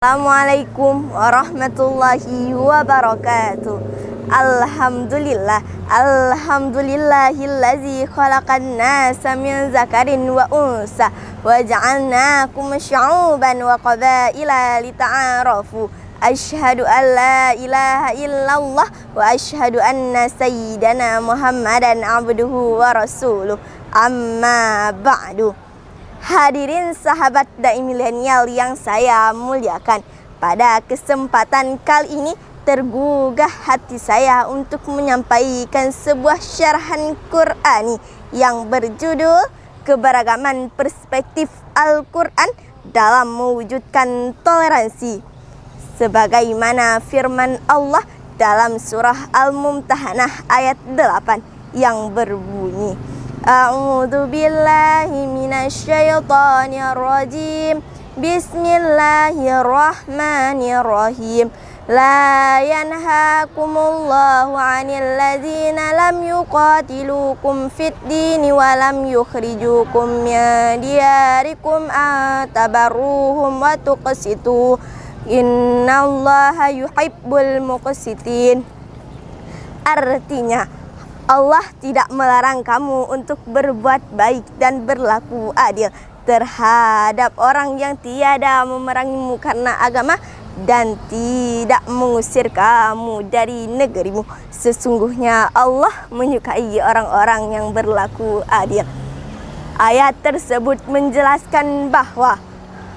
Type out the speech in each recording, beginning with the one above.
Assalamualaikum warahmatullahi wabarakatuh. Alhamdulillahillazi khalaqan nasa min zakarin wa unsa wa ja'alnakum syu'uban wa qabaila lita'arafu. Asyhadu an la ilaha illallah wa asyhadu anna sayyidana Muhammadan abduhu wa rasuluh. Amma ba'du. Hadirin sahabat dai milenial yang saya muliakan, pada kesempatan kali ini tergugah hati saya untuk menyampaikan sebuah syarahan Qur'ani yang berjudul Keberagaman Perspektif Al-Quran dalam Mewujudkan Toleransi, sebagaimana firman Allah dalam surah Al-Mumtahanah ayat 8 yang berbunyi, A'udzu billahi minasyaitonir rajim. Bismillahirrahmanirrahim. La yanhaakumullahu 'anil ladzina lam yuqatilukum fid dini wa lam yukhrijukum min diyarikum an tabarruhum wa tuqsitu. Innallaha yuhibbul muqsitin. Artinya, Allah tidak melarang kamu untuk berbuat baik dan berlaku adil terhadap orang yang tiada memerangimu karena agama dan tidak mengusir kamu dari negerimu. Sesungguhnya Allah menyukai orang-orang yang berlaku adil. Ayat tersebut menjelaskan bahwa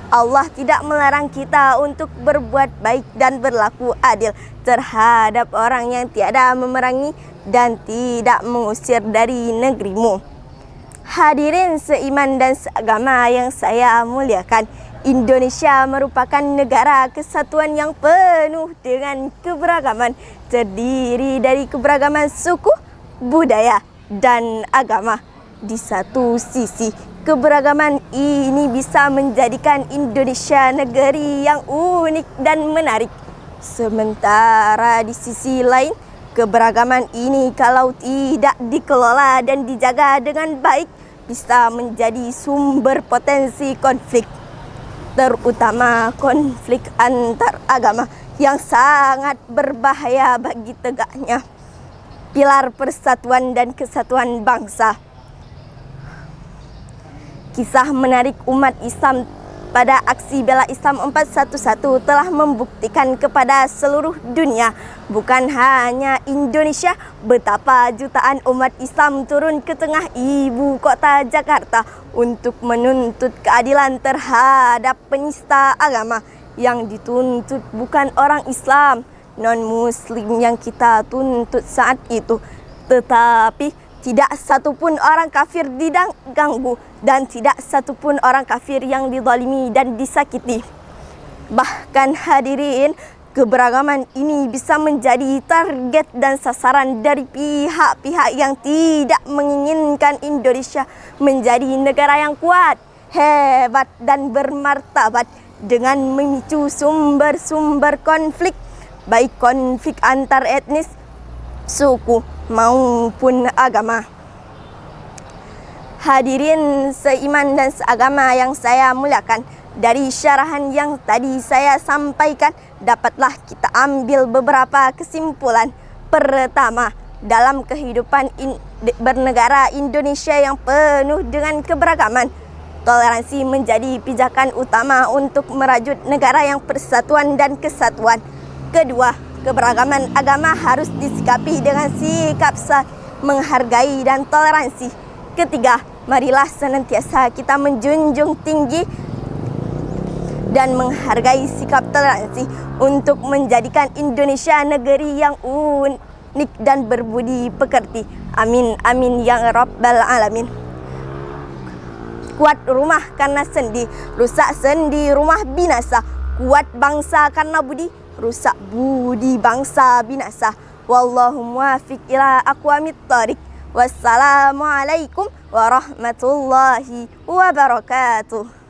Allah tidak melarang kita untuk berbuat baik dan berlaku adil terhadap orang yang tiada memerangi dan tidak mengusir dari negerimu. Hadirin seiman dan seagama yang saya muliakan, Indonesia merupakan negara kesatuan yang penuh dengan keberagaman, terdiri dari keberagaman suku, budaya, dan agama. Di satu sisi, keberagaman ini bisa menjadikan Indonesia negeri yang unik dan menarik. Sementara di sisi lain, keberagaman ini kalau tidak dikelola dan dijaga dengan baik bisa menjadi sumber potensi konflik, terutama konflik antar agama yang sangat berbahaya bagi tegaknya pilar persatuan dan kesatuan bangsa. Kisah menarik umat Islam pada aksi bela Islam 411 telah membuktikan kepada seluruh dunia, bukan hanya Indonesia, betapa jutaan umat Islam turun ke tengah ibu kota Jakarta untuk menuntut keadilan terhadap penista agama. Yang dituntut bukan orang Islam, non-Muslim yang kita tuntut saat itu, tetapi tidak satupun orang kafir diganggu dan tidak satupun orang kafir yang dizalimi dan disakiti. Bahkan hadirin, keberagaman ini bisa menjadi target dan sasaran dari pihak-pihak yang tidak menginginkan Indonesia menjadi negara yang kuat, hebat, dan bermartabat dengan memicu sumber-sumber konflik, baik konflik antar etnis, suku, maupun agama. Hadirin seiman dan seagama yang saya muliakan, dari syarahan yang tadi saya sampaikan dapatlah kita ambil beberapa kesimpulan. Pertama, dalam kehidupan bernegara Indonesia yang penuh dengan keberagaman, toleransi menjadi pijakan utama untuk merajut negara yang persatuan dan kesatuan. Kedua, keberagaman agama harus disikapi dengan sikap menghargai dan toleransi. Ketiga, marilah senantiasa kita menjunjung tinggi dan menghargai sikap toleransi untuk menjadikan Indonesia negeri yang unik dan berbudi pekerti. Amin, amin ya rabbal alamin. Kuat rumah karena sendi, rusak sendi rumah binasa. Kuat bangsa karena budi, rusak budi bangsa binasa. Wallahu muwaffiq ila aqwamit thoriq. Wassalamualaikum warahmatullahi wabarakatuh.